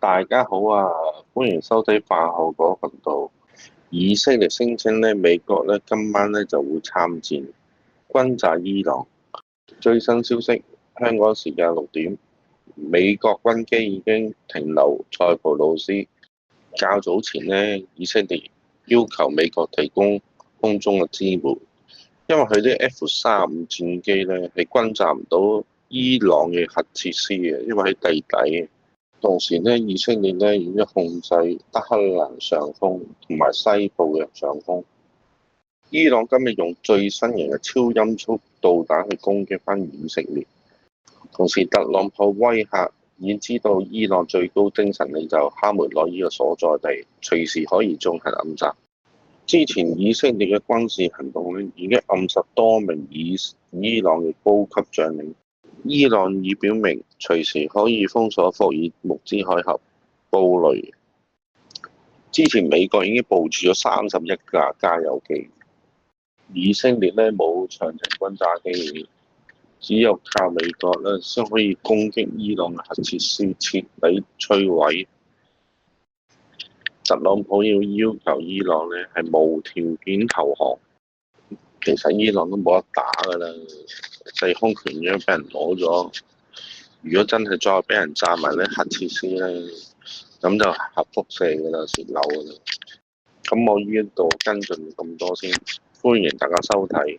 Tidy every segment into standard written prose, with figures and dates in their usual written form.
大家好啊，歡迎收睇飯後嗰頻道。以色列聲稱咧，美國咧今晚咧就會參戰，轟炸伊朗。最新消息，香港時間6點，美國軍機已經停留塞浦路斯。較早前咧，以色列要求美國提供空中嘅支援，因為佢啲 F-35戰機咧係轟炸唔到伊朗嘅核設施嘅，因為喺地底。同時咧，以色列咧已經控制德黑蘭上空同埋西部嘅上空。伊朗今日用最新型嘅超音速導彈去攻擊翻以色列。同時，特朗普威嚇已經知道伊朗最高精神領袖哈梅內伊嘅所在地，隨時可以進行暗襲。之前以色列嘅軍事行動咧已經暗殺多名伊朗嘅高級將領。伊朗已表明隨時可以封鎖霍爾木茲海峽布雷。之前美國已經部署咗31架加油機，以色列咧冇長程轟炸機，只有靠美國咧先可以攻擊伊朗嘅核設施，徹底摧毀。特朗普要求伊朗咧係無條件投降。其實伊朗都冇得打㗎啦，制空權已經俾人攞咗。如果真係再俾人炸埋啲核設施咧，咁就核輻射㗎啦，泄漏㗎啦。咁我呢度跟進咁多先，歡迎大家收睇，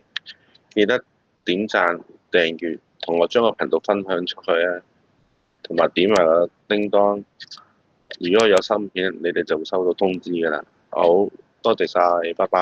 記得點讚、訂閱，同我將個頻道分享出去啊，同埋點埋個叮當。如果有新片，你哋就會收到通知㗎啦。好，多謝晒，拜拜。